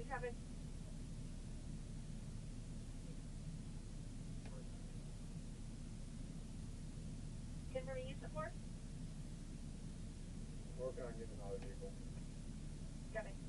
Kevin. Kimberly, you support? Working on getting another vehicle. Got it.